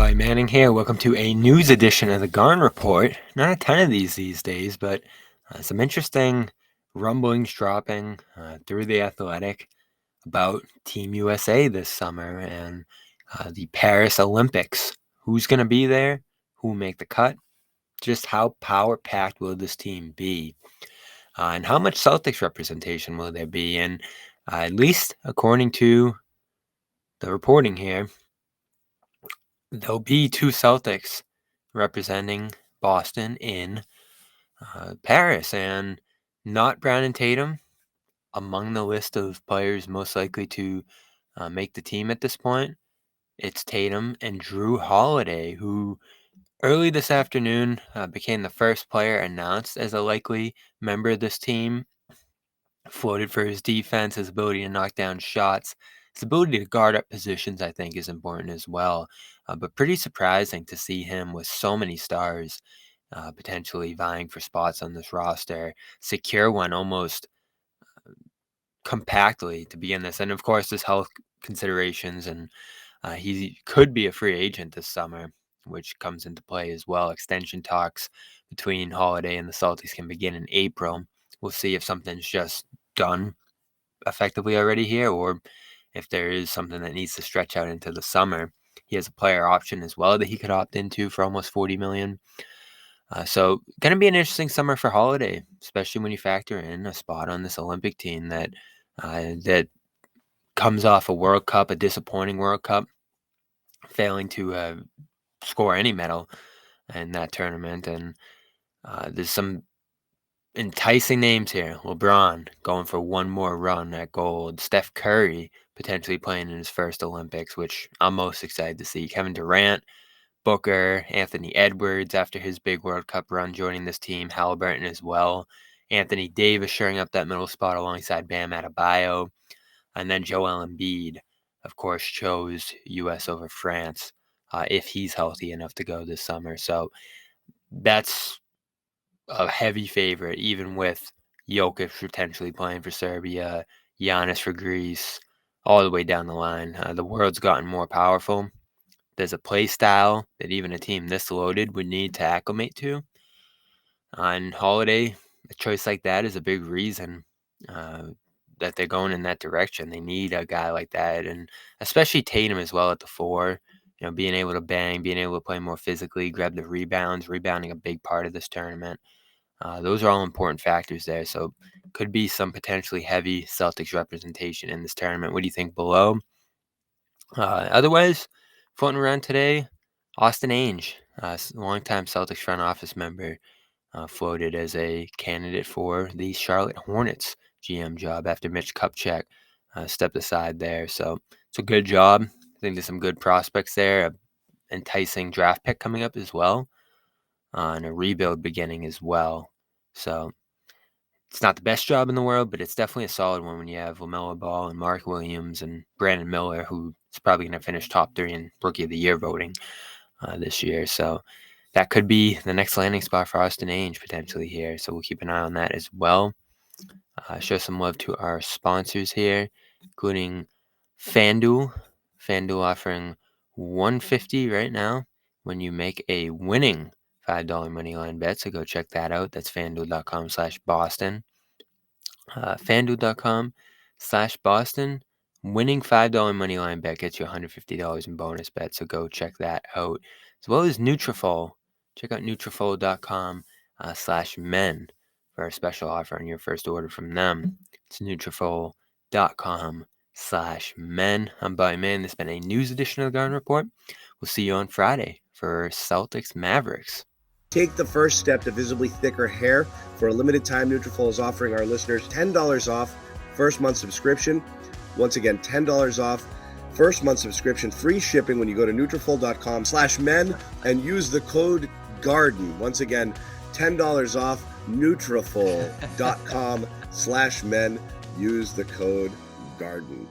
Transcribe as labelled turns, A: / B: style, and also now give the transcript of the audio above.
A: Boy Manning here. Welcome to a news edition of the Garn Report. Not a ton of these days, but some interesting rumblings dropping through the Athletic about Team USA this summer and the Paris Olympics. Who's going to be there? Who will make the cut? Just how power-packed will this team be? And how much Celtics representation will there be? And at least according to the reporting here, there'll be two Celtics representing Boston in Paris, and not Brown and Tatum among the list of players most likely to make the team at this point. It's Tatum and Jrue Holiday, who early this afternoon became the first player announced as a likely member of this team. Floated for his defense, his ability to knock down shots, his ability to guard up positions, I think, is important as well. But pretty surprising to see him with so many stars potentially vying for spots on this roster, secure one almost compactly to be in this. And of course, there's health considerations, and he could be a free agent this summer, which comes into play as well. Extension talks between Holiday and the Celtics can begin in April. We'll see if something's just done effectively already here, or if there is something that needs to stretch out into the summer. He has a player option as well that he could opt into for almost $40 million. So going to be an interesting summer for Holiday, especially when you factor in a spot on this Olympic team that comes off a World Cup, a disappointing World Cup, failing to score any medal in that tournament. And there's some enticing names here. LeBron going for one more run at gold. Steph Curry potentially playing in his first Olympics, which I'm most excited to see. Kevin Durant, Booker, Anthony Edwards after his big World Cup run joining this team. Halliburton as well. Anthony Davis shoring up that middle spot alongside Bam Adebayo. And then Joel Embiid, of course, chose U.S. over France if he's healthy enough to go this summer. So that's a heavy favorite, even with Jokic potentially playing for Serbia, Giannis for Greece, all the way down the line. The world's gotten more powerful. There's a play style that even a team this loaded would need to acclimate to. And Holiday, a choice like that is a big reason that they're going in that direction. They need a guy like that, and especially Tatum as well at the 4. You know, being able to bang, being able to play more physically, grab the rebounds, rebounding a big part of this tournament. Those are all important factors there. So could be some potentially heavy Celtics representation in this tournament. What do you think below? Otherwise, floating around today, Austin Ainge, longtime Celtics front office member, floated as a candidate for the Charlotte Hornets GM job after Mitch Kupchak stepped aside there. So it's a good job. I think there's some good prospects there. An enticing draft pick coming up as well, and a rebuild beginning as well. So it's not the best job in the world, but it's definitely a solid one when you have LaMelo Ball and Mark Williams and Brandon Miller, who is probably going to finish top 3 in Rookie of the Year voting this year. So that could be the next landing spot for Austin Ainge potentially here. So we'll keep an eye on that as well. Show some love to our sponsors here, including FanDuel. FanDuel offering $150 right now when you make a winning $5 moneyline bet. So go check that out. That's FanDuel.com/Boston. FanDuel.com/Boston. Winning $5 moneyline bet gets you $150 in bonus bet. So go check that out. As well as Nutrafol. Check out Nutrafol.com/men for a special offer on your first order from them. It's Nutrafol.com/men. I'm Bobby Man. This has been a news edition of the Garden Report. We'll see you on Friday for Celtics Mavericks.
B: Take the first step to visibly thicker hair. For a limited time, Nutrafol is offering our listeners $10 off first month subscription. Once again, $10 off first month subscription, free shipping when you go to Nutrafol.com/men and use the code GARDEN. Once again, $10 off Nutrafol.com/men. Use the code GARDEN.